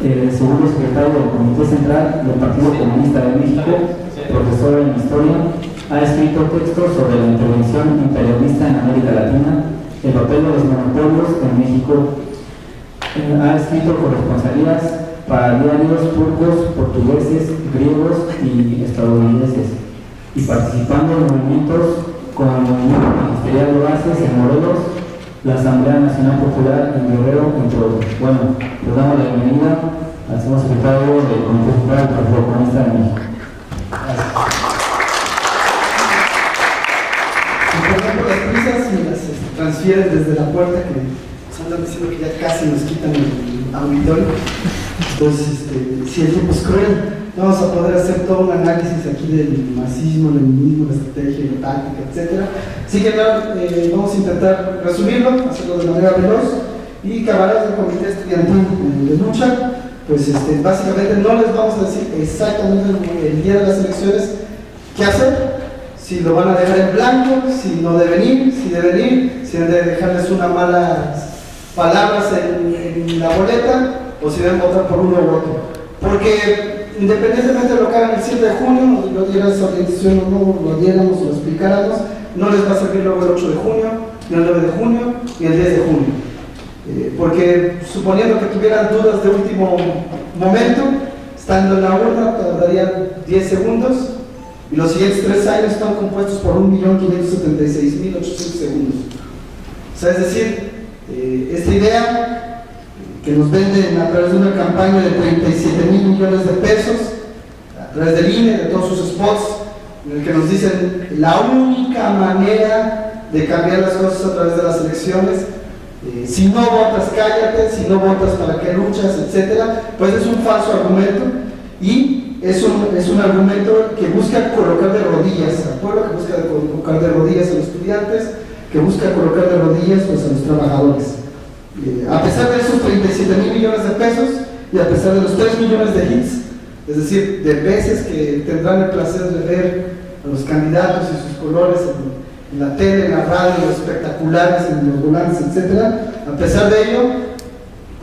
segundo secretario del Comité Central del Partido Comunista de México, profesor en Historia, ha escrito textos sobre la intervención imperialista en América Latina, el papel de los monopolios en México. Ha escrito corresponsalías para diarios turcos, portugueses, griegos y estadounidenses, y participando en movimientos como el Movimiento Magisterial de Bases en Morelos, la Asamblea Nacional Popular en Guerrero, entre otros. Bueno, les damos la bienvenida al segundo secretario del Comité Central del Partido Comunista de México. Gracias. Por las prisas y las transfieren desde la puerta, que nos andan diciendo que ya casi nos quitan el auditorio. Entonces, si el tiempo es cruel, vamos a poder hacer todo un análisis aquí del marxismo, el leninismo, la estrategia, la táctica, etc. Así que vamos a intentar resumirlo, hacerlo de manera veloz. Y camaradas del Comité Estudiantil de Lucha, pues básicamente no les vamos a decir exactamente el día de las elecciones qué hacer, si lo van a dejar en blanco, si no deben ir, si deben ir, si deben dejarles unas malas palabras en la boleta, o si deben votar por uno u otro. Porque independientemente de lo que hagan el 7 de junio, lo diera esa orientación o no lo diéramos o lo explicáramos, no les va a servir luego el 8 de junio, ni el 9 de junio, ni el 10 de junio. Porque suponiendo que tuvieran dudas de último momento, estando en la urna tardarían 10 segundos, y los siguientes 3 años están compuestos por 1.576.800 segundos. O sea, es decir, esta idea que nos venden a través de una campaña de 37.000 millones de pesos, a través del INE, de todos sus spots, en el que nos dicen la única manera de cambiar las cosas a través de las elecciones, si no votas cállate, si no votas para qué luchas, etcétera, pues es un falso argumento, y es un argumento que busca colocar de rodillas al pueblo, que busca colocar de rodillas a los estudiantes, que busca colocar de rodillas pues, a los trabajadores. A pesar de esos 37.000 millones de pesos y a pesar de los 3 millones de hits, es decir, de veces que tendrán el placer de ver a los candidatos y sus colores en la tele, en la radio, espectaculares, en los volantes, etc. A pesar de ello,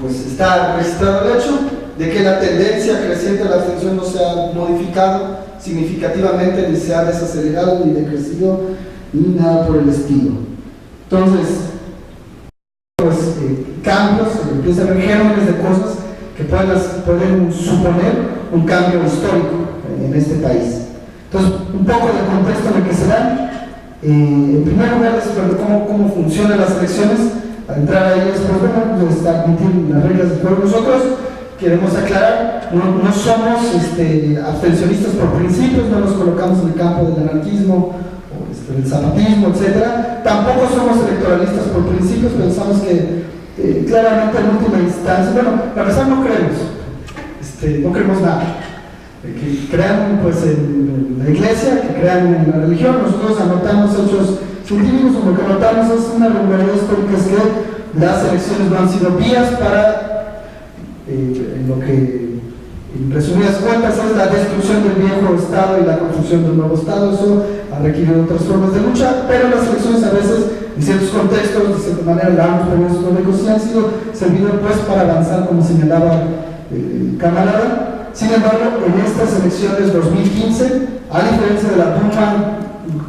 pues está registrado el hecho de que la tendencia creciente de la abstención no se ha modificado significativamente, ni se ha desacelerado, ni decrecido, ni nada por el estilo. Entonces, pues, cambios, empiezan a haber gérmenes de cosas que pueden suponer un cambio histórico en este país. Entonces, un poco de contexto en el que se dan. En primer lugar, cómo funcionan las elecciones. Al entrar a ellas, pues bueno, pues, admitir las reglas del juego. Nosotros queremos aclarar, no somos abstencionistas por principios, no nos colocamos en el campo del anarquismo o del zapatismo, etc. Tampoco somos electoralistas por principios, pensamos que claramente en última instancia, bueno, para empezar no creemos nada. Que crean pues en la iglesia, que crean en la religión. Nosotros anotamos hechos científicos, lo que anotamos es una regularidad histórica, es que las elecciones no han sido vías para en lo que en resumidas cuentas es la destrucción del viejo Estado y la construcción del nuevo Estado. Eso ha requerido otras formas de lucha, pero las elecciones a veces en ciertos contextos, de cierta manera, largos periodos históricos, sí han sido servido pues para avanzar, como señalaba el camarada. Sin embargo, en estas elecciones 2015, a diferencia de la Duma,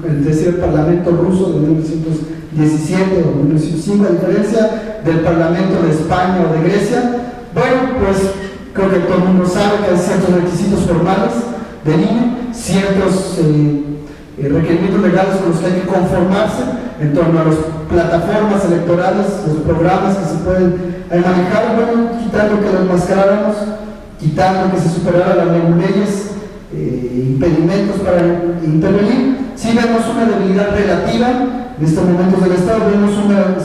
es decir, el Parlamento ruso de 1917 o 1905, a diferencia del Parlamento de España o de Grecia, bueno, pues creo que todo el mundo sabe que hay ciertos requisitos formales del INE, ciertos requerimientos legales con los que hay que conformarse en torno a las plataformas electorales, los programas que se pueden manejar, bueno, quitando que lo enmascaráramos, quitando que se superaran las leyes, impedimentos para intervenir. Sí vemos una debilidad relativa en estos momentos del Estado,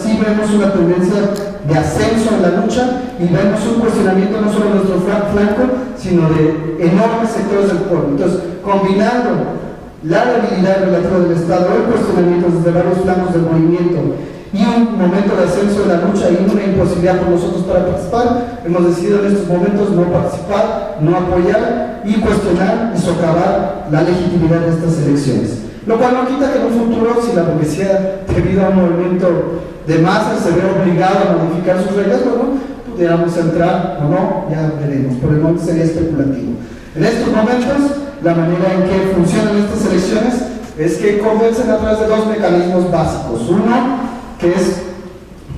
sí vemos una tendencia de ascenso en la lucha, y vemos un cuestionamiento no solo de nuestro flanco, sino de enormes sectores del pueblo. Entonces, combinando la debilidad relativa del Estado, el cuestionamiento desde varios flancos del movimiento y un momento de ascenso de la lucha y una imposibilidad por nosotros para participar, hemos decidido en estos momentos no participar, no apoyar y cuestionar y socavar la legitimidad de estas elecciones. Lo cual no quita que en un futuro, si la burguesía, debido a un movimiento de masas, se vea obligado a modificar sus reglas, bueno, pudiéramos entrar o no, ya veremos, por el momento sería especulativo. En estos momentos, la manera en que funcionan estas elecciones es que convencen a través de dos mecanismos básicos. Uno, que es,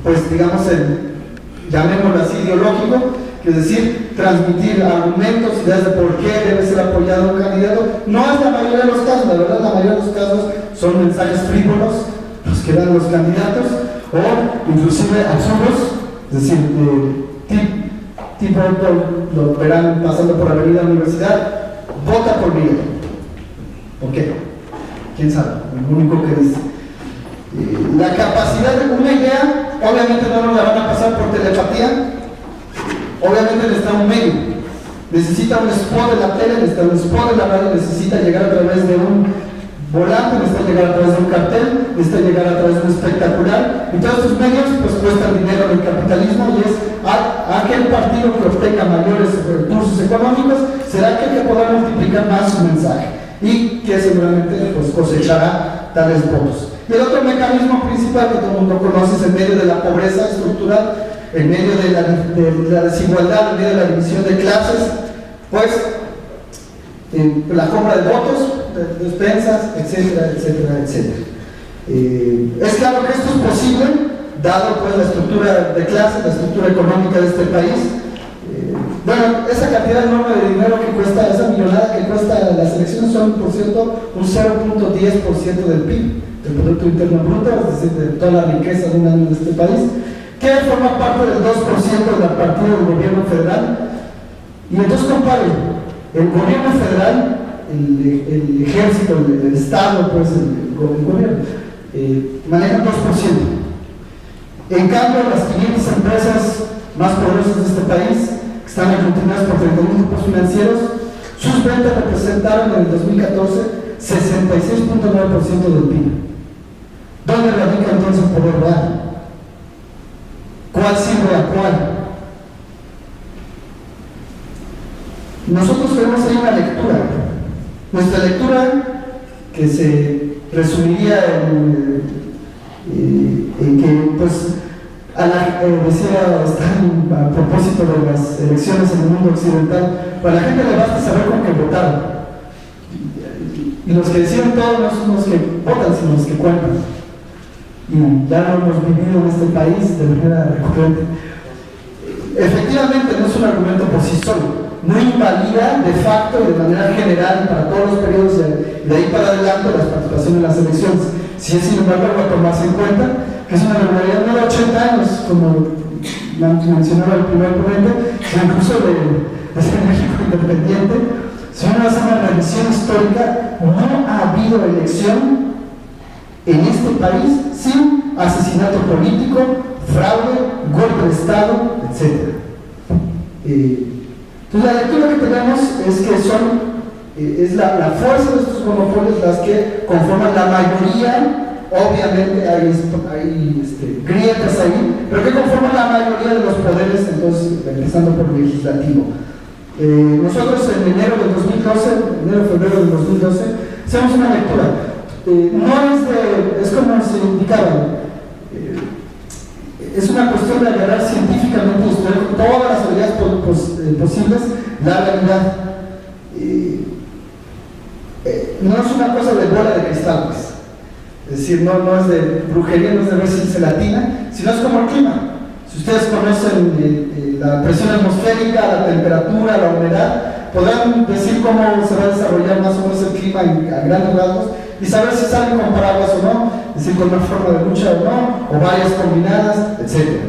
pues digamos, llamémoslo así, ideológico, que es decir, transmitir argumentos, ideas de por qué debe ser apoyado un candidato. No es la mayoría de los casos, la verdad, la mayoría de los casos son mensajes frívolos los que dan los candidatos, o inclusive absurdos, es decir, tipo lo verán pasando por la avenida Universidad, vota por Miguel. ¿Por qué? ¿Quién sabe? El único que dice. La capacidad de una idea, obviamente no nos la van a pasar por telepatía, obviamente necesita un medio, necesita un spot de la tele, necesita un spot de la radio, necesita llegar a través de un volante, necesita llegar a través de un cartel, necesita llegar a través de un espectacular, y todos estos medios pues cuestan dinero en el capitalismo, y es aquel partido que obtenga mayores recursos económicos será aquel que podrá multiplicar más su mensaje y que seguramente pues cosechará tales votos. Y el otro mecanismo principal que todo el mundo conoce es en medio de la pobreza estructural, en medio de la desigualdad, en medio de la división de clases, pues la compra de votos, de despensas, etcétera, etcétera, etcétera. Es claro que esto es posible, dado pues la estructura de clase, la estructura económica de este país. Bueno, esa cantidad enorme de dinero que cuesta, esa millonada que cuesta las elecciones son, por cierto, un 0.10% del PIB, del Producto Interno Bruto, es decir, de toda la riqueza de un año de este país, que forma parte del 2% de la partida del gobierno federal. Y entonces comparen, el gobierno federal, el ejército, el Estado, pues el gobierno, manejan 2%. En cambio, las 500 empresas más poderosas de este país, que están aglutinadas por 31 grupos financieros, sus ventas representaron en el 2014 66.9% del PIB. ¿Dónde radica entonces el poder real? ¿Cuál sirve a cuál? Nosotros tenemos ahí una lectura. Nuestra lectura, que se resumiría en que, pues, decía Stalin a propósito de las elecciones en el mundo occidental, para la gente le basta saber con qué votar. Y los que deciden todo no son los que votan, sino los que cuentan. Y ya lo hemos vivido en este país de manera recurrente. Efectivamente, no es un argumento por sí solo, no invalida de facto y de manera general para todos los periodos de ahí para adelante la participación en las elecciones. Si es, sin embargo, algo a tomarse en cuenta, que es una regularidad no de 80 años, como mencionaba el primer ponente, sino incluso de México independiente. Si uno hace una revisión histórica, no ha habido elección en este país sin asesinato político, fraude, golpe de Estado, etc. Entonces la lectura que tenemos es que es la fuerza de estos monopolios las que conforman la mayoría. Obviamente hay grietas ahí, pero que conforman la mayoría de los poderes, entonces empezando por el legislativo. Nosotros en febrero del 2012, hacemos una lectura. Es como se indicaba, es una cuestión de agarrar científicamente y estudiar con todas las teorías posibles la realidad. No es una cosa de bola de cristal, pues. Es decir, no es de brujería, no es de ver si se latina, sino es como el clima. Si ustedes conocen la presión atmosférica, la temperatura, la humedad, podrán decir cómo se va a desarrollar más o menos el clima a grandes rasgos y saber si salen con paraguas o no, es decir, con una forma de lucha o no, o varias combinadas, etc.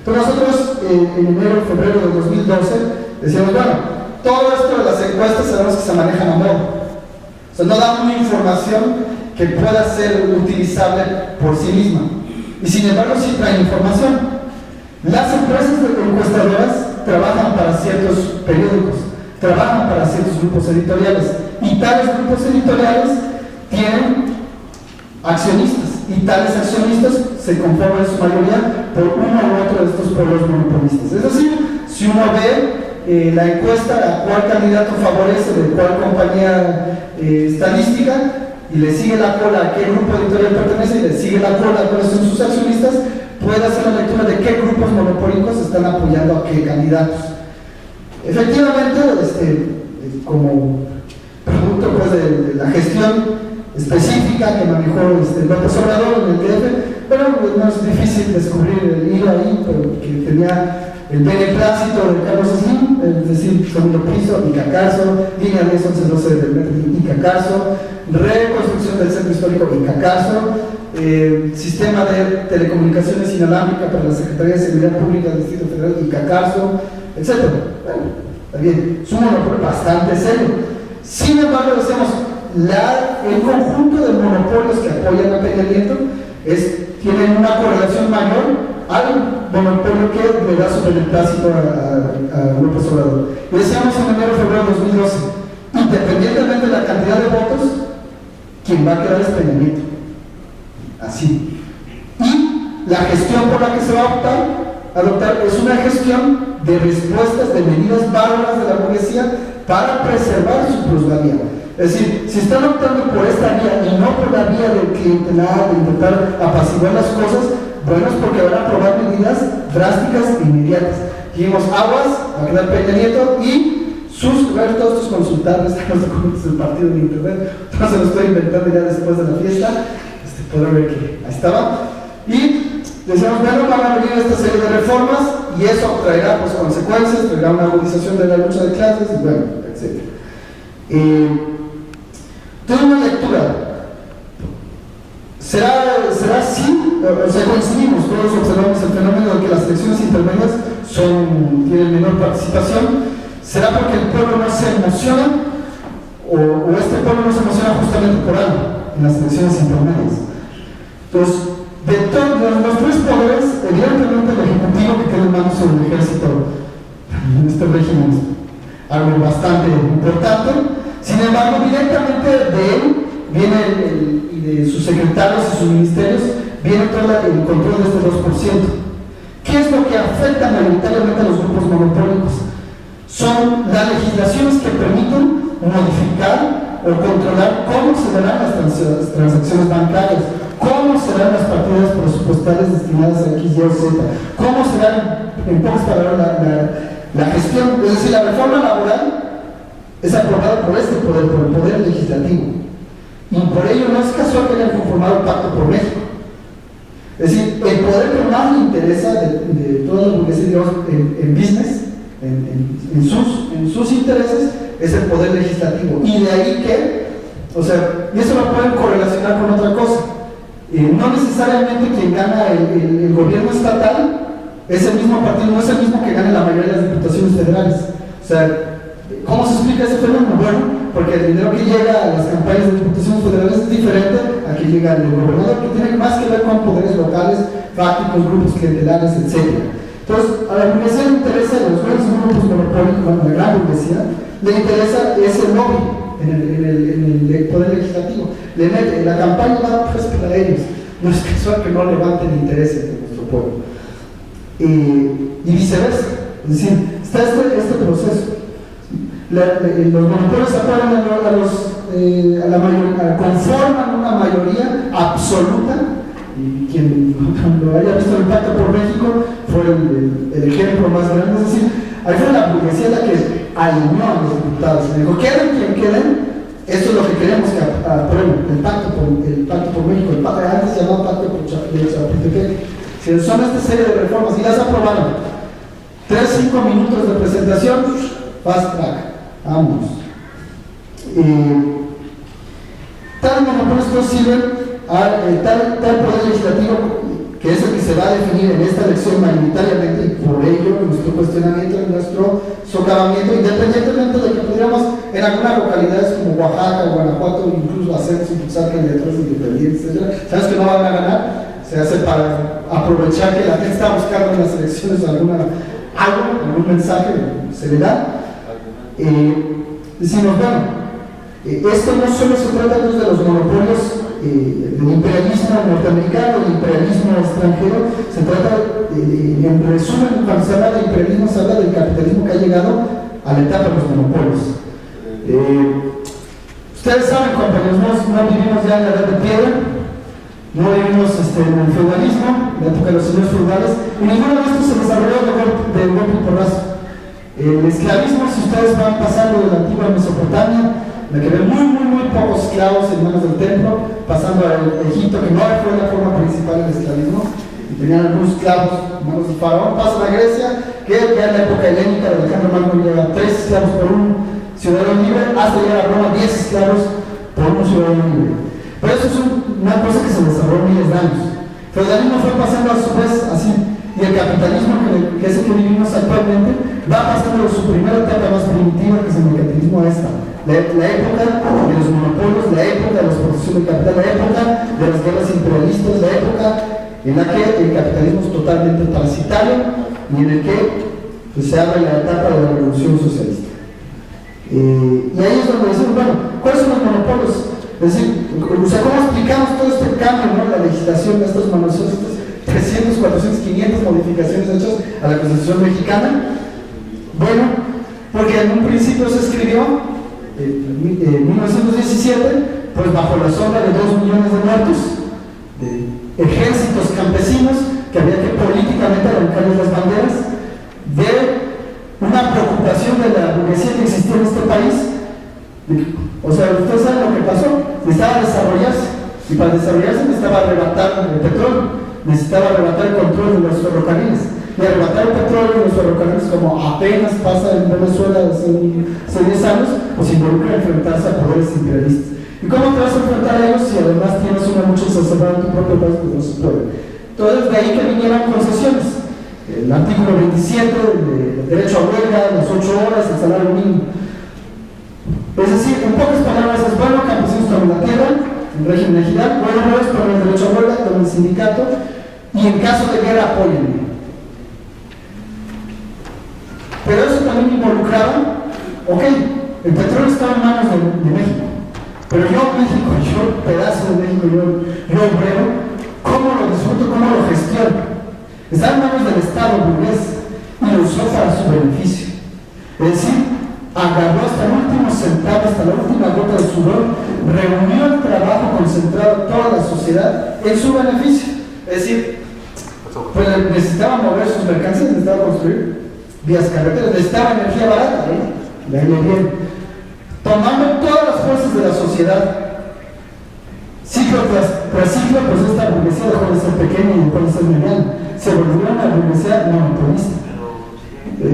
Pero nosotros en enero, febrero de 2012 decíamos, bueno, todo esto de las encuestas sabemos que se manejan a modo. O sea, no dan una información que pueda ser utilizable por sí misma. Y sin embargo sí traen información. Las empresas encuestadoras trabajan para ciertos periódicos, trabajan para ciertos grupos editoriales, y tales grupos editoriales tienen accionistas, y tales accionistas se conforman en su mayoría por uno u otro de estos pueblos monopolistas. Es decir, si uno ve la encuesta a cuál candidato favorece de cuál compañía estadística, y le sigue la cola a qué grupo editorial pertenece y le sigue la cola a cuáles son sus accionistas, puede hacer la lectura de qué grupos monopólicos están apoyando a qué candidatos. Efectivamente, como producto pues, de la gestión específica que manejó López Obrador en el DF, pero pues, no es difícil descubrir el hilo ahí, pero que tenía el beneplácito de Carlos Slim, es decir, segundo piso, Icacarso, línea 10, 11, 12 del metro, Icacarso, reconstrucción del centro histórico, Icacarso, sistema de telecomunicaciones inalámbrica para la Secretaría de Seguridad Pública del Distrito Federal, Icacarso, etc. Bueno, está bien, es un monopolio bastante serio. Sin embargo, decíamos, el conjunto de monopolios que apoyan a Peña Nieto tienen una correlación mayor al monopolio que le da su beneplácito a López Obrador. Y decíamos en enero, febrero de 2012, independientemente de la cantidad de votos, quien va a quedar es Peña Nieto. Así. Y la gestión por la que se va a adoptar es una gestión de respuestas, de medidas bárbaras de la burguesía para preservar su plusvalía. Es decir, si están optando por esta vía y no por la vía del clientelar, de intentar apaciguar las cosas, bueno, es porque van a aprobar medidas drásticas e inmediatas. Dijimos, aguas, va a quedar Peña Nieto y ver todos tus consultables, los documentos del partido en internet. No se lo estoy inventando ya después de la fiesta, podrán ver que ahí estaba. Y decíamos, bueno, van a venir esta serie de reformas y eso traerá pues, consecuencias, traerá una agudización de la lucha de clases y bueno, etc. Tengo una lectura. ¿Será así? O sea, coincidimos, todos observamos el fenómeno de que las elecciones intermedias tienen menor participación. ¿Será porque el pueblo no se emociona? ¿O este pueblo no se emociona justamente por algo en las elecciones intermedias? Entonces, de todos los tres poderes, evidentemente el ejecutivo que tiene en manos sobre el ejército en este régimen es algo bastante importante. Sin embargo, directamente de él y de sus secretarios y sus ministerios viene todo el control de este 2%. ¿Qué es lo que afecta mayoritariamente a los grupos monopólicos? Son las legislaciones que permiten modificar o controlar cómo se darán las transacciones bancarias, cómo serán las partidas presupuestales destinadas a X, Y o Z, cómo serán, en pocas palabras, la gestión. Es decir, la reforma laboral es aprobada por este poder, por el poder legislativo, y por ello no es casual que hayan conformado el Pacto por México. Es decir, el poder que más le interesa de toda la burguesía, digamos, en business, en sus intereses, es el poder legislativo. Y de ahí que, o sea, y eso lo pueden correlacionar con otra cosa. No necesariamente quien gana el gobierno estatal es el mismo partido, no es el mismo que gane la mayoría de las diputaciones federales. O sea, ¿cómo se explica ese fenómeno? Bueno, porque el dinero que llega a las campañas de diputaciones federales es diferente a que llega el gobernador, que tiene más que ver con poderes locales, fácticos, grupos clientelares, etc. Entonces, a la burguesía le interesa, a los grandes grupos monopólicos, a la gran burguesía, le interesa ese lobby en el poder legislativo. La campaña va pues para ellos. No es casual que no levanten interés de nuestro pueblo. Y viceversa. Es decir, está este proceso. Los monopolios apoyan a la mayoría, conforman una mayoría absoluta. Y quien lo haya visto el Pacto por México fue el ejemplo más grande. Es decir, ahí fue la burguesía la que alineó a los diputados. Le dijo, queden quien queden, esto es lo que queremos que aprueben, el Pacto por México, antes llamado Pacto por Chapultepec. Son esta serie de reformas y las aprobaron. 3-5 minutos de presentación, fast track, vamos. Tal monopolios sirven tal poder legislativo que es el que se va a definir en esta elección mayoritariamente, y por ello nuestro cuestionamiento, nuestro socavamiento, independientemente de que pudiéramos en algunas localidades como Oaxaca, Guanajuato, incluso hacer impulsar candidaturas independientes, etc. ¿Sabes que no van a ganar? Se hace para aprovechar que la gente está buscando en las elecciones algún mensaje, se le da. Decimos, bueno, esto no solo se trata de los monopolios del imperialismo norteamericano, del imperialismo extranjero, se trata, en resumen, cuando se habla de imperialismo, se habla del capitalismo que ha llegado a la etapa de los monopolios. Ustedes saben, compañeros, no vivimos ya en la edad de piedra, no vivimos en el feudalismo, en la época de los señores feudales, y ninguno de estos se desarrolló de golpe y porrazo. El esclavismo, si ustedes van pasando de la antigua Mesopotamia, la que ven muy pocos esclavos en manos del templo, pasando al Egipto, que no fue la forma principal del esclavismo, y tenían algunos esclavos en manos del faraón, pasa a Grecia, que ya en la época helénica de Alejandro Magno llega 3 esclavos por un ciudadano libre, hasta llegar a Roma 10 esclavos por un ciudadano libre. Pero eso es una cosa que se desarrolló miles de años. El feudalismo fue pasando a su vez así, y el capitalismo, que es el que vivimos actualmente, va pasando de su primera etapa más primitiva, que es el mercantilismo, a esta. La época de los monopolios, la época de la exportación del capital, la época de las guerras imperialistas, la época en la que el capitalismo es totalmente parasitario y en el que pues, se abre la etapa de la revolución socialista. Y ahí es donde decimos, bueno, ¿cuáles son los monopolios? Es decir, o sea, ¿cómo explicamos todo este cambio, ¿no? La legislación de estos monopolios, estas 300, 400, 500 modificaciones hechas a la Constitución mexicana? Bueno, porque en un principio se escribió en 1917, pues bajo la sombra de 2 millones de muertos, de ejércitos campesinos que había que políticamente arrancarles las banderas, de una preocupación de la burguesía que existía en este país. O sea, ustedes saben lo que pasó, necesitaba desarrollarse, y para desarrollarse necesitaba arrebatar el petróleo, necesitaba arrebatar el control de los ferrocarriles. Y arrebatar el petróleo de los ferrocarriles, como apenas pasa en Venezuela hace 10 años, pues involucra enfrentarse a poderes imperialistas. ¿Y cómo te vas a enfrentar a ellos si además tienes una lucha exacerbada en tu propio país? Pues no se puede. Entonces, de ahí que vinieran concesiones. El artículo 27, el derecho a huelga, las 8 horas, el salario mínimo. Es decir, en pocas palabras, es bueno, campesinos tomen la tierra, en régimen ejidal, bueno, tomen el derecho a huelga, tomen el sindicato, y en caso de guerra, apóyenme. Pero eso también involucraba, ok, el petróleo estaba en manos de México, pero yo México, yo pedazo de México, yo obrero, ¿cómo lo disfruto, cómo lo gestiono? Está en manos del Estado burgués y lo usó para su beneficio. Es decir, agarró hasta el último centavo, hasta la última gota de sudor, reunió el trabajo concentrado de toda la sociedad en su beneficio. Es decir, pues necesitaba mover sus mercancías, necesitaba construir vías carreteras, necesitaba energía barata, la energía, tomando todas las fuerzas de la sociedad, ciclo tras ciclo, pues esta burguesía dejó de ser pequeña y dejó de ser mediana, se volvió una burguesía monopolista.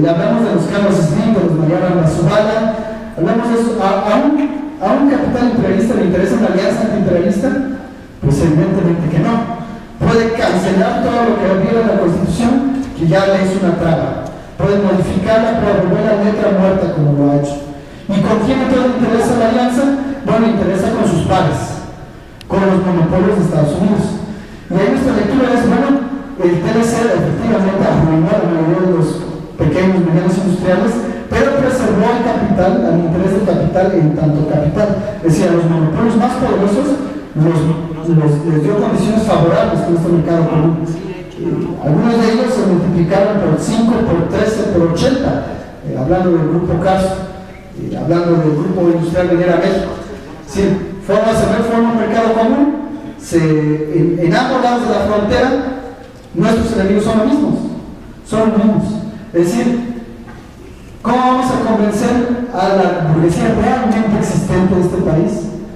Hablamos de los Carlos Slim, de los Mariano Mazubala, hablamos de eso. A un capital imperialista le interesa una alianza antiimperialista, pues evidentemente que no. Puede cancelar todo lo que viola la Constitución, que ya le hizo una traba. Puede modificarla para volver a letra muerta como lo ha hecho. ¿Y con quién entonces le interesa la alianza? Bueno, le interesa con sus pares, con los monopolios de Estados Unidos. Y ahí nuestra lectura es, bueno, el TLC efectivamente arruinó a la mayoría de los pequeños, medianos industriales, pero preservó el capital, al interés del capital en tanto capital. Es decir, a los monopolios más poderosos les dio condiciones favorables con este mercado común. Algunos de ellos se multiplicaron por 5, por 13, por 80, hablando del grupo Caso, hablando del grupo industrial Minera México. Sí, forma un mercado común, en ambos lados de la frontera, nuestros enemigos son los mismos, Es decir, ¿cómo vamos a convencer a la burguesía realmente existente de este país,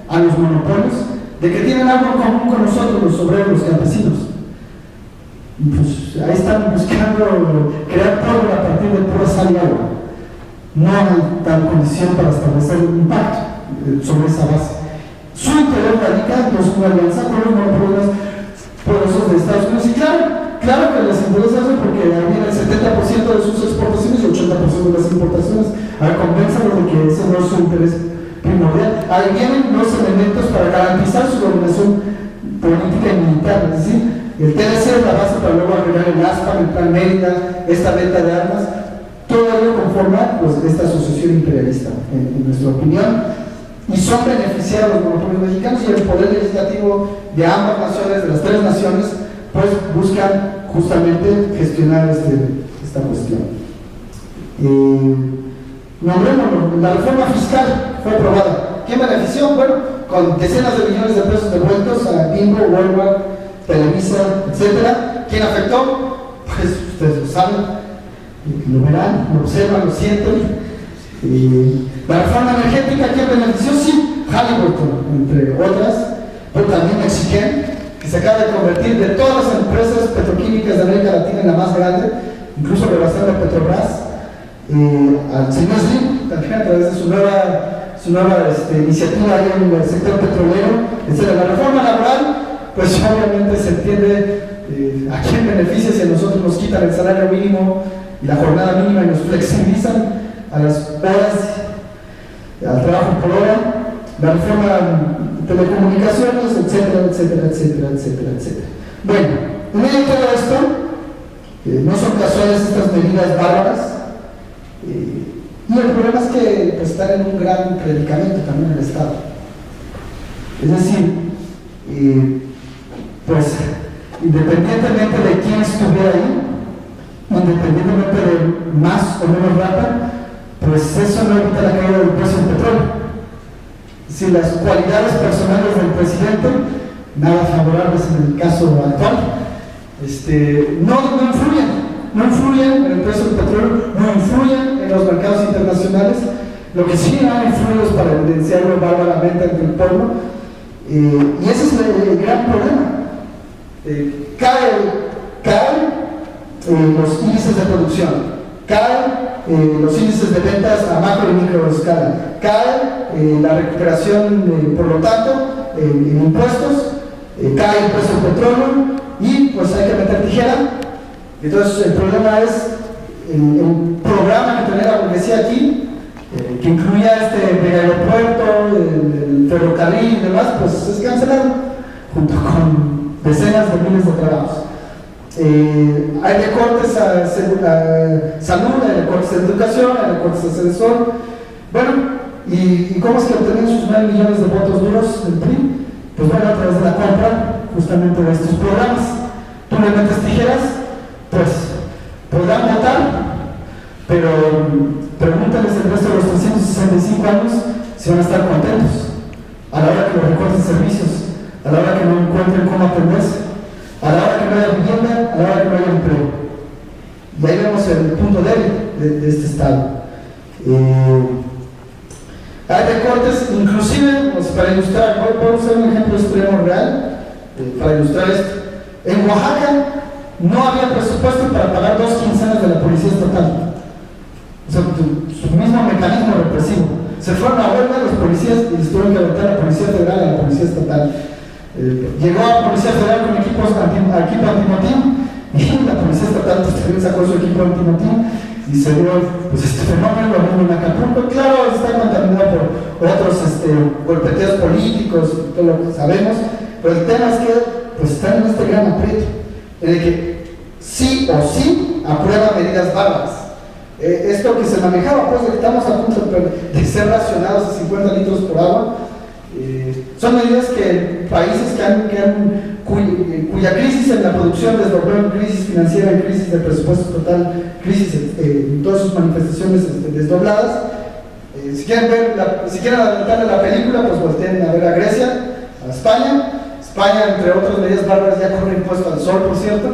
a los monopolios, de que tienen algo en común con nosotros, los obreros, los campesinos? Pues ahí están buscando crear poder a partir de pura sal y agua. No hay tal condición para establecer un impacto sobre esa base. Su interés radica en una alianza con los monopolios poderosos de Estados Unidos. Y claro que les interesa eso porque ahí viene el 70% de sus exportaciones y el 80% de las importaciones. Ahora convénzanos de que ese no es su interés primordial. Ahí vienen los elementos para garantizar su dominación política y militar. Es decir, el TLC es la base para luego agregar el ASPA, el Plan Mérida, esta venta de armas. Todo ello conforma pues, esta asociación imperialista, en nuestra opinión, y son beneficiados los monopolios mexicanos, y el poder legislativo de ambas naciones, de las 3 naciones, pues buscan justamente gestionar esta cuestión. Nombrémoslo, la reforma fiscal fue aprobada. ¿Quién benefició? Bueno, con decenas de millones de pesos devueltos a Bimbo, Walmart, Televisa, etc. ¿Quién afectó? Pues ustedes lo saben, lo verán, lo observan, lo sienten. La reforma energética, ¿quién benefició? Sí, Halliburton, entre otras, pero también Mexiquén, que se acaba de convertir de todas las empresas petroquímicas de América Latina en la más grande, incluso rebasando a Petrobras, al señor Slim, también a través de su nueva iniciativa ahí en el sector petrolero. La reforma laboral, pues obviamente se entiende a quién beneficia si a nosotros nos quitan el salario mínimo y la jornada mínima y nos flexibilizan a las horas, al trabajo por hora. La reforma de telecomunicaciones, etcétera, etcétera, etcétera, etcétera, etcétera. Bueno, en medio de todo esto, no son casuales estas medidas bárbaras, y el problema es que pues, están en un gran predicamento también el Estado. Es decir, pues independientemente de quién estuviera ahí, independientemente de más o menos rata, pues eso no evita la caída del precio del petróleo. Si las cualidades personales del presidente, nada favorables en el caso actual, no influyen en el precio del petróleo, no influyen en los mercados internacionales. Lo que sí han influido es para evidenciarlo bárbaramente ante el pueblo, y ese es el gran problema. Caen los índices de producción, caen los índices de ventas a macro y micro escala, cae la recuperación, por lo tanto, en impuestos, cae el precio del petróleo y pues hay que meter tijera. Entonces el problema es el programa que tenía la burguesía aquí, que incluía mega aeropuerto, el ferrocarril y demás, pues es cancelado junto con decenas de miles de trabajos. Hay recortes a salud, hay recortes a educación, hay recortes a Cedesol. Bueno, ¿y cómo es que obtenían sus 9 millones de votos duros del PRI? Pues bueno, a través de la compra justamente de estos programas. Tú le metes tijeras, pues podrán votar, pero pregúntales el resto de los 365 años si van a estar contentos a la hora que los recorten servicios, a la hora que no encuentren cómo atenderse, a la hora que no haya vivienda, a la hora que no haya empleo. Y ahí vemos el punto débil de este Estado. Hay recortes, inclusive, pues, para ilustrar, voy a usar un ejemplo extremo real, para ilustrar esto. En Oaxaca no había presupuesto para pagar 2 quincenas de la policía estatal. O sea, su mismo mecanismo represivo. Se fueron a huelga los policías y les tuvieron que aventar a la policía federal y a la policía estatal. Llegó a la policía federal con equipo antimotín, y la policía estatal pues también sacó su equipo antimotín y se dio pues, este fenómeno, lo mismo en Acapulco. Claro, está contaminado por otros golpeteos políticos, todo lo que sabemos, pero el tema es que pues, están en este gran aprieto, en el que sí o sí aprueba medidas bárbaras. Esto que se manejaba, pues, de que estamos a punto de ser racionados a 50 litros por agua, son medidas que países cuya crisis en la producción desdobló en crisis financiera, en crisis de presupuesto total, crisis en todas sus manifestaciones desdobladas. Si quieren adelantarle la película, pues volteen a ver a Grecia, a España. España, entre otras medidas bárbaras, ya cobra impuesto al sol, por cierto.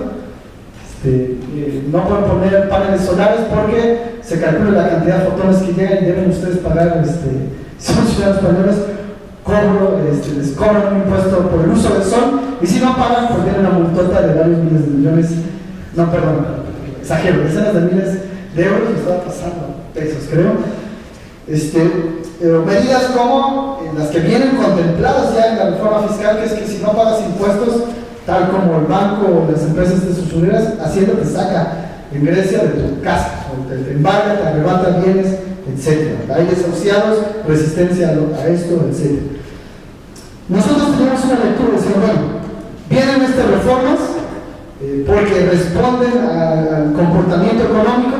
No pueden poner paneles solares porque se calcula la cantidad de fotones que llegan y deben ustedes pagar, si son ciudadanos españoles, les cobran un impuesto por el uso del sol, y si no pagan, pues viene una multota de varios miles de millones, no, perdón, exagero, decenas de miles de euros, me estaba pasando, pesos creo. Medidas como las que vienen contempladas ya en la reforma fiscal, que es que si no pagas impuestos, tal como el banco o las empresas de usureras, Hacienda te saca en Grecia de tu casa, o te embarga, te arrebata bienes, etc. Hay desahuciados, resistencia a esto, etc. Nosotros tenemos una lectura de decir, bueno, vienen estas reformas porque responden al comportamiento económico,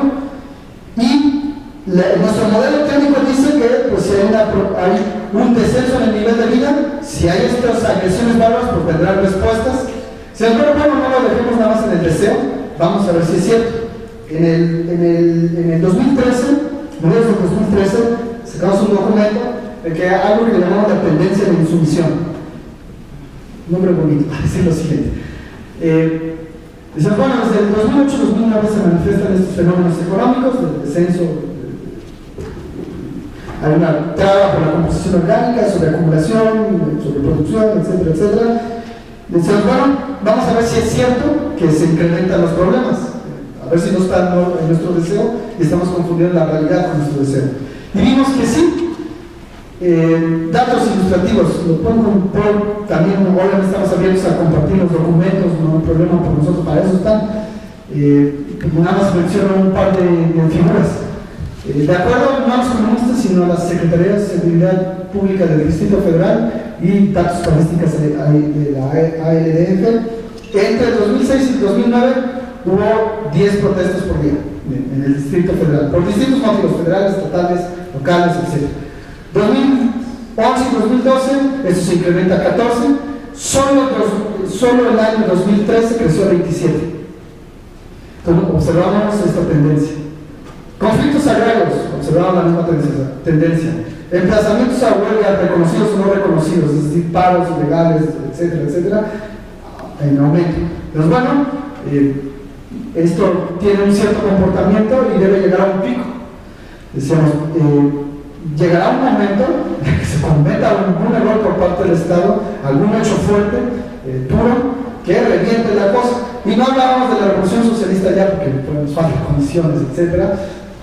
y nuestro modelo técnico dice que pues, si hay un descenso en el nivel de vida, si hay estas agresiones bárbaras, pues tendrán respuestas. Si el bueno, no lo dejemos nada más en el deseo, vamos a ver si es cierto. En el 2013, mediados del 2013, sacamos un documento de que algo que llamamos la tendencia de insumisión. Nombre bonito, para decir lo siguiente. Dicen, bueno, desde el 2008-2009 se manifiestan estos fenómenos económicos del descenso, hay una traba por la composición orgánica, sobre acumulación, sobre producción, etcétera, etcétera. Dicen, bueno, vamos a ver si es cierto que se incrementan los problemas, a ver si no está en nuestro deseo y estamos confundiendo la realidad con nuestro deseo. Y vimos que sí. Datos ilustrativos, lo pongo por también, ahora estamos abiertos a compartir los documentos, no hay problema por nosotros, para eso están. Nada más menciono un par de figuras. De acuerdo no a los comunistas, sino a las Secretarías de Seguridad Pública del Distrito Federal y datos estadísticas de la ALDF, entre el 2006 y el 2009 hubo 10 protestas por día en el Distrito Federal, por distintos motivos, federales, estatales, locales, etc. 2011 y 2012, eso se incrementa a 14, solo el año 2013 creció a 27. Entonces observamos esta tendencia. Conflictos agrarios, observamos la misma tendencia. Emplazamientos a huelga, reconocidos o no reconocidos, es decir, paros ilegales, etcétera, etcétera, en aumento. Entonces, bueno, esto tiene un cierto comportamiento y debe llegar a un pico. Decíamos, llegará un momento en que se cometa algún error por parte del Estado, algún hecho fuerte, duro, que reviente la cosa. Y no hablábamos de la revolución socialista ya porque nos faltan condiciones, etcétera,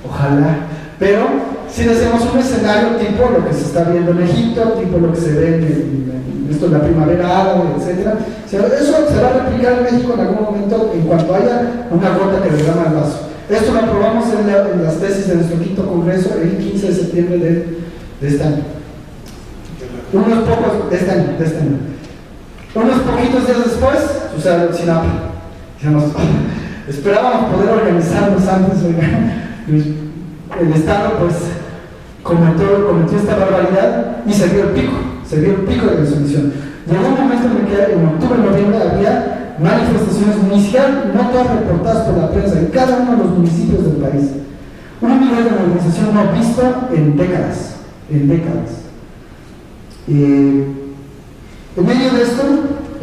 ojalá, pero si decimos un escenario tipo lo que se está viendo en Egipto, tipo lo que se ve en esto de la primavera árabe, etcétera, eso se va a replicar en México en algún momento en cuanto haya una gota que derrama el vaso. Esto lo aprobamos en las tesis de nuestro quinto congreso el 15 de septiembre de este año. Unos pocos, de este año. Unos poquitos días después, sucede el SINAPA. Digamos, esperábamos poder organizarnos antes, el Estado pues cometió esta barbaridad y se vio el pico de la insumisión. Llegó un momento en el que en octubre, noviembre había manifestaciones municipales, no todas reportadas por la prensa, en cada uno de los municipios del país. Un nivel de movilización no visto en décadas. En medio de esto,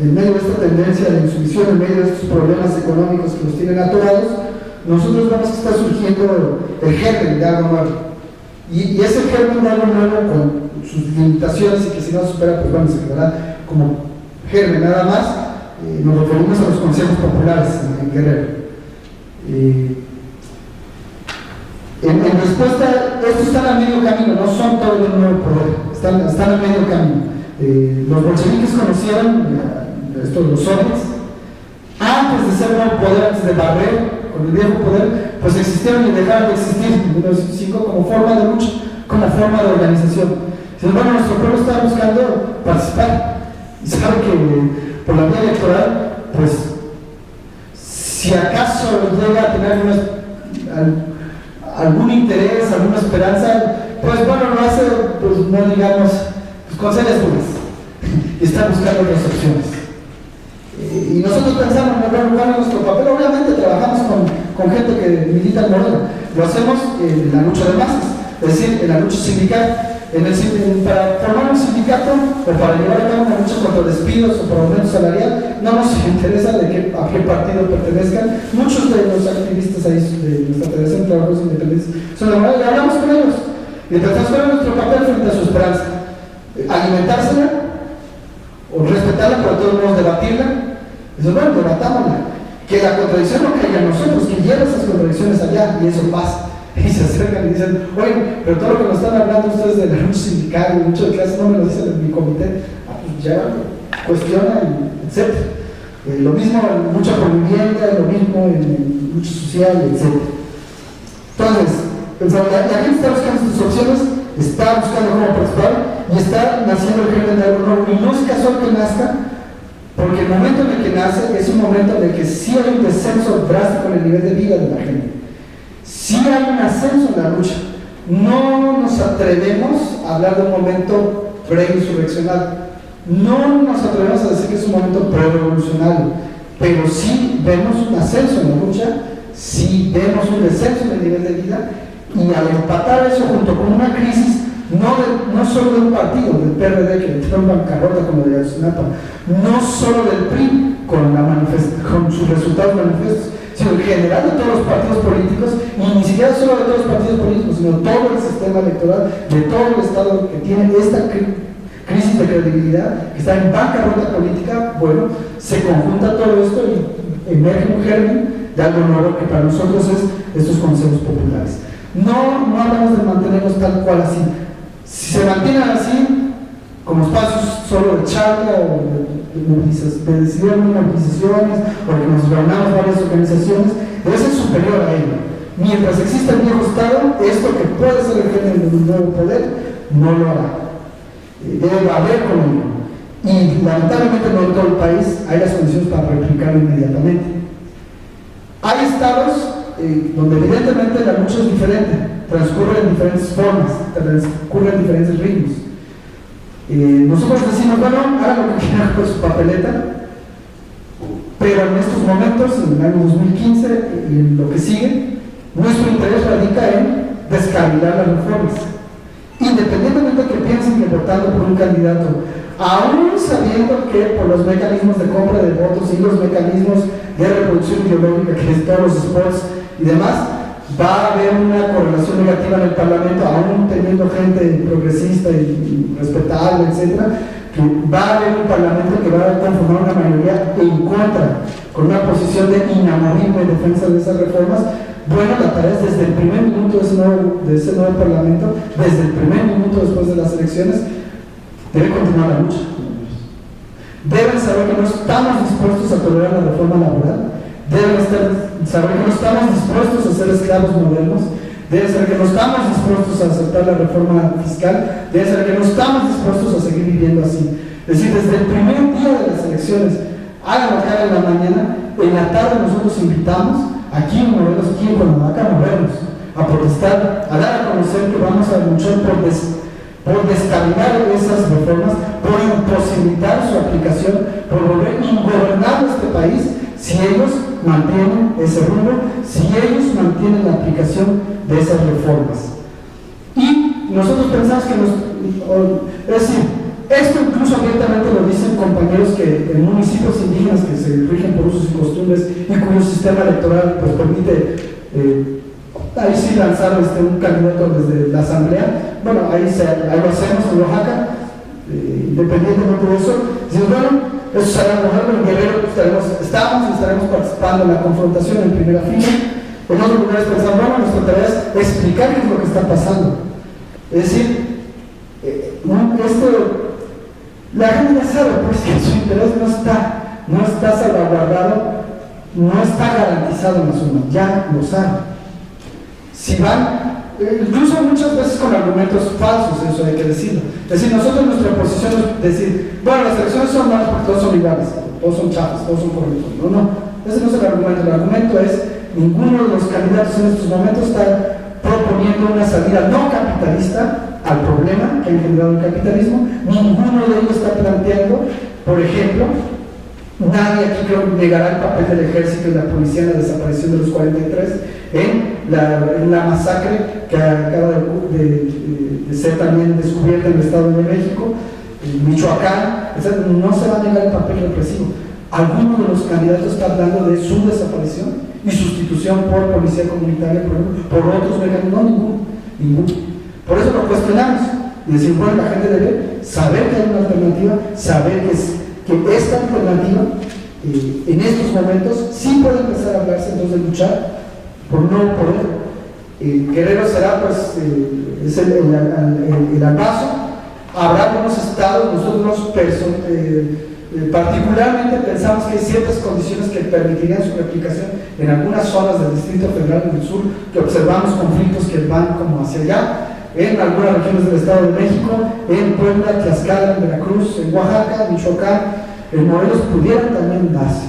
en medio de esta tendencia de insumisión, en medio de estos problemas económicos que nos tienen atorados, nosotros vemos que está surgiendo el germen de algo nuevo. Y ese germen de algo nuevo, con sus limitaciones y que si no supera, pues bueno, se quedará como germen nada más. Nos referimos a los consejos populares en Guerrero. En respuesta, estos están a medio camino, no son todo el nuevo poder, están a medio camino. Los bolcheviques conocieron, los soviets, antes de ser nuevo poder, antes de barrer con el viejo poder, pues existieron y dejaron de existir en 1905 como forma de lucha, como forma de organización. Entonces, bueno, nuestro pueblo está buscando participar y sabe que por la vía electoral, pues si acaso llega a tener algún interés, alguna esperanza, pues bueno, lo hace, pues no digamos, pues, con serias dudas y está buscando otras opciones. Y nosotros pensamos en primer lugar en nuestro papel, obviamente trabajamos con gente que milita en Morena, lo hacemos en la lucha de masas, es decir, en la lucha sindical. Para formar un sindicato o para llevar a cabo una lucha contra despidos o por aumento salarial, no nos interesa a qué partido pertenezcan. Muchos de los activistas ahí de nuestra Federación de Trabajadores Independientes son de Morena y hablamos con ellos. Y tratamos de ver nuestro papel frente a su esperanza. Alimentársela o respetarla, pero de todos modos debatirla. Entonces, bueno, debatámosla. Que la contradicción no caiga en nosotros, que lleve esas contradicciones allá y eso pasa. Y se acercan y dicen, oye, pero todo lo que nos están hablando ustedes de la lucha sindical y mucho de clase no me lo dicen en mi comité. Pues ya cuestiona, etc. Lo mismo en lucha por vivienda, lo mismo en lucha social, etc. Entonces, la gente está buscando sus opciones, está buscando cómo participar y está naciendo el germen de algo nuevo. Y no es casual que nazca, porque el momento en el que nace es un momento en el que sí hay un descenso drástico en el nivel de vida de la gente. Sí hay un ascenso en la lucha. No nos atrevemos a hablar de un momento pre-insurreccional. No nos atrevemos a decir que es un momento pre-revolucionario. Pero sí vemos un ascenso en la lucha, sí vemos un descenso en el nivel de vida, y al empatar eso junto con una crisis, no no solo de un partido, del PRD que entró en bancarrota como de Ayotzinapa, no solo del PRI con sus resultados manifiestos, sino en general de todos los partidos políticos, y ni siquiera solo de todos los partidos políticos, sino todo el sistema electoral, de todo el Estado que tiene esta crisis de credibilidad, que está en bancarrota política. Bueno, se conjunta todo esto y emerge un germen de algo nuevo que para nosotros es estos consejos populares. No hablamos de mantenerlos tal cual así. Si se mantienen así, como espacios solo de charla o de decisiones, movilizaciones, o que nos reunamos varias organizaciones, debe ser superior a ello. Mientras exista el viejo Estado, esto que puede ser el germen de un nuevo poder, no lo hará. Debe haber con ello. Y lamentablemente no en todo el país hay las condiciones para replicarlo inmediatamente. Hay estados donde evidentemente la lucha es diferente, transcurre en diferentes formas, transcurre en diferentes ritmos. Nosotros decimos, bueno, hagan lo que quieran con su papeleta, pero en estos momentos, en el año 2015 y en lo que sigue, nuestro interés radica en descarrilar las reformas. Independientemente de que piensen que votando por un candidato, aún sabiendo que por los mecanismos de compra de votos y los mecanismos de reproducción ideológica que es todos los spots y demás, va a haber una correlación negativa en el Parlamento, aún teniendo gente progresista y respetable, etcétera, que va a haber un Parlamento que va a conformar una mayoría en contra, con una posición de inamovible defensa de esas reformas. Bueno, la tarea es desde el primer minuto de ese nuevo Parlamento, desde el primer minuto después de las elecciones, debe continuar la lucha. Deben saber que no estamos dispuestos a tolerar la reforma laboral, deben saber que no estamos dispuestos a ser esclavos modernos, deben saber que no estamos dispuestos a aceptar la reforma fiscal, deben saber que no estamos dispuestos a seguir viviendo así. Es decir, desde el primer día de las elecciones, hagan lo que hagan en la mañana, en la tarde nosotros invitamos aquí en Morelos, aquí en Cuernavaca, a movernos, a protestar, a dar a conocer que vamos a luchar por descargar esas reformas, por imposibilitar su aplicación, por volver ingobernable este país, si ellos mantienen ese rumbo, si ellos mantienen la aplicación de esas reformas. Y nosotros pensamos que es decir, esto incluso abiertamente lo dicen compañeros que en municipios indígenas que se rigen por usos y costumbres y cuyo sistema electoral pues permite ahí sí lanzar un candidato desde la asamblea. Bueno, ahí lo hacemos en Oaxaca, independientemente de eso. Dicen, bueno, eso será en Guerrero, estamos y estaremos participando en la confrontación en primera fila. En otros lugares pensamos, bueno, nuestra tarea es explicar qué es lo que está pasando. Es decir, la gente ya sabe pues que su interés no está salvaguardado, no está garantizado en la suma, ya lo saben. Si van, incluso muchas veces con argumentos falsos, eso hay que decirlo. Es decir, nosotros nuestra posición es decir, bueno, las elecciones son malas porque todos son iguales, todos son chafas, todos son corruptos. No, ese no es el argumento es, ninguno de los candidatos en estos momentos está proponiendo una salida no capitalista al problema que ha generado el capitalismo. Ninguno de ellos está planteando, por ejemplo, nadie aquí creo negará el papel del ejército y la policía en la desaparición de los 43, en la masacre que acaba de ser también descubierta en el Estado de México, en Michoacán. No se va a negar el papel represivo. Alguno de los candidatos está hablando de su desaparición y sustitución por policía comunitaria, por otros mecanismos. No, ninguno. Por eso lo cuestionamos y decir, bueno, la gente debe saber que hay una alternativa, saber que esta alternativa en estos momentos sí puede empezar a hablarse entonces de luchar por un nuevo poder. Guerrero será pues es el paso. Habrá algunos estados, nosotros particularmente pensamos que hay ciertas condiciones que permitirían su replicación en algunas zonas del Distrito Federal del Sur, que observamos conflictos que van como hacia allá, en algunas regiones del Estado de México, en Puebla, Tlaxcala, en Veracruz, en Oaxaca, Michoacán, en Morelos, pudieran también darse.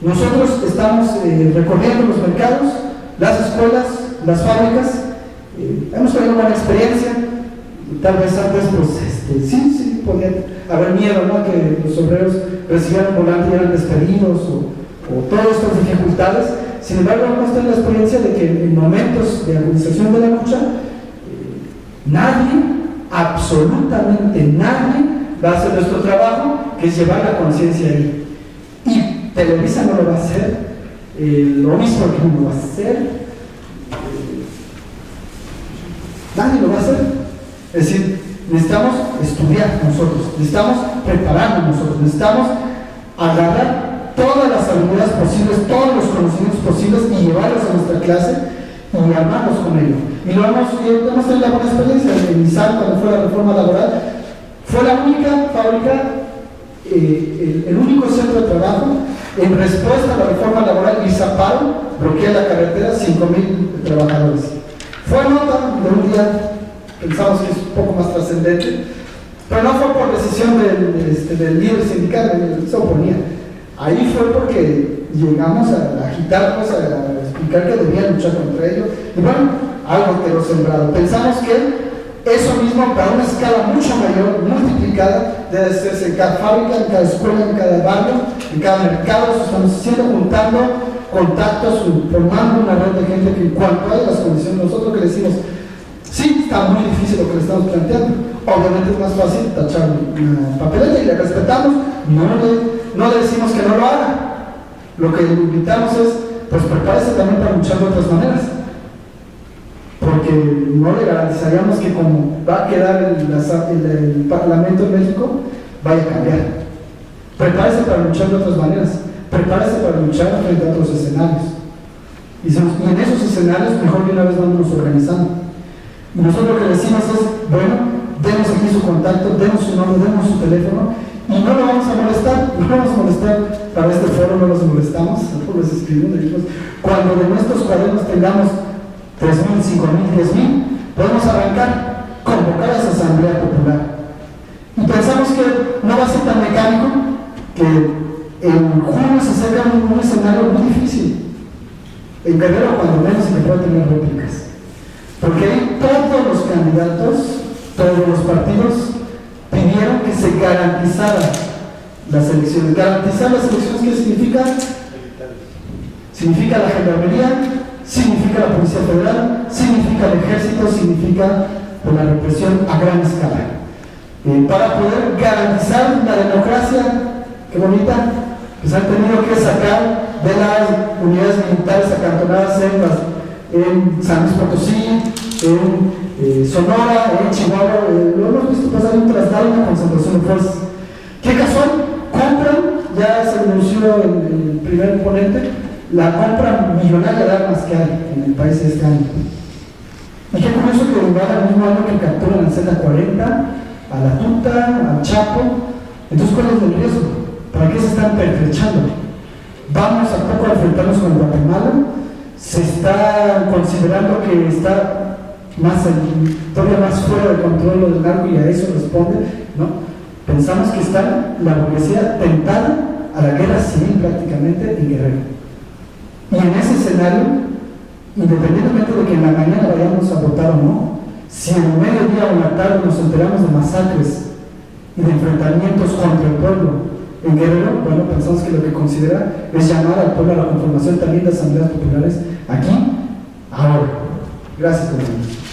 Nosotros estamos recorriendo los mercados, las escuelas, las fábricas, hemos tenido buena experiencia. Tal vez antes, pues, sí, podía haber miedo, ¿no? Que los obreros recibieran un volante y eran despedidos o todas estas dificultades. Sin embargo, hemos tenido la experiencia de que en momentos de agudización de la lucha, nadie absolutamente nadie va a hacer nuestro trabajo, que es llevar la conciencia ahí. Y Televisa no lo va a hacer, lo mismo que no lo va a hacer, nadie lo va a hacer. Es decir, necesitamos estudiar nosotros, necesitamos prepararnos nosotros, necesitamos agarrar todas las habilidades posibles, todos los conocimientos posibles y llevarlos a nuestra clase y armarnos con ello. Y lo hemos tenido la buena experiencia. En Nissan, cuando fue la reforma laboral, fue la única fábrica, el único centro de trabajo en respuesta a la reforma laboral. Y Zapal bloquea la carretera, 5,000 trabajadores. Fue nota de un día, pensamos que es un poco más trascendente, pero no fue por decisión del líder sindical, se oponía. Ahí fue porque llegamos a agitarnos, a explicar que debían luchar contra ello. Y bueno, algo quedó sembrado. Pensamos que eso mismo, para una escala mucho mayor, multiplicada, debe hacerse en cada fábrica, en cada escuela, en cada barrio, en cada mercado. Eso estamos haciendo, juntando contactos, formando una red de gente que en cuanto haya las condiciones, nosotros que decimos, sí, está muy difícil lo que le estamos planteando. Obviamente es más fácil tachar una papeleta y le respetamos, no le decimos que no lo haga. Lo que le invitamos es, pues prepárese también para luchar de otras maneras. Porque no le garantizaríamos que como va a quedar el Parlamento en México, vaya a cambiar. Prepárese para luchar de otras maneras, prepárese para luchar frente a otros escenarios. Y en esos escenarios, mejor que una vez vamos organizando. Y nosotros lo que decimos es, bueno, denos aquí su contacto, denos su nombre, denos su teléfono, y no lo vamos a molestar, no lo vamos a molestar para este foro, no los molestamos, nosotros les escribimos, decimos, cuando de nuestros cuadernos tengamos 3,000, 5,000, 10,000, podemos arrancar, convocar a esa asamblea popular. Y pensamos que no va a ser tan mecánico, que en junio se acerca un escenario muy difícil. En Guerrero, cuando menos, se puede tener réplicas. Porque ahí todos los candidatos, todos los partidos, pidieron que se garantizaran las elecciones. Garantizar las elecciones, ¿qué significa? Significa la gendarmería, significa la Policía Federal, significa el Ejército, significa la represión a gran escala. Para poder garantizar la democracia, qué bonita, pues han tenido que sacar de las unidades militares acantonadas en San Luis Potosí, en Sonora, en Chihuahua. Lo hemos visto pasar un traslado, una concentración de fuerzas. ¿Qué casual? Compran, ya se anunció en el primer ponente, la compra millonaria de armas que hay en el país este año. Y qué curioso que va al mismo año que capturan al Z-40, a la Tuta, al Chapo. Entonces, ¿cuál es el riesgo? ¿Para qué se están pertrechando? Vamos a poco a enfrentarnos con Guatemala. Se está considerando que está todavía más fuera de control lo del narco y a eso responde, ¿no? Pensamos que está la burguesía tentada a la guerra civil prácticamente en Guerrero. Y en ese escenario, independientemente de que en la mañana vayamos a votar o no, si en el mediodía o en la tarde nos enteramos de masacres y de enfrentamientos contra el pueblo en Guerrero, bueno, pensamos que lo que considera es llamar al pueblo a la conformación también de asambleas populares aquí, ahora. Gracias, compañeros.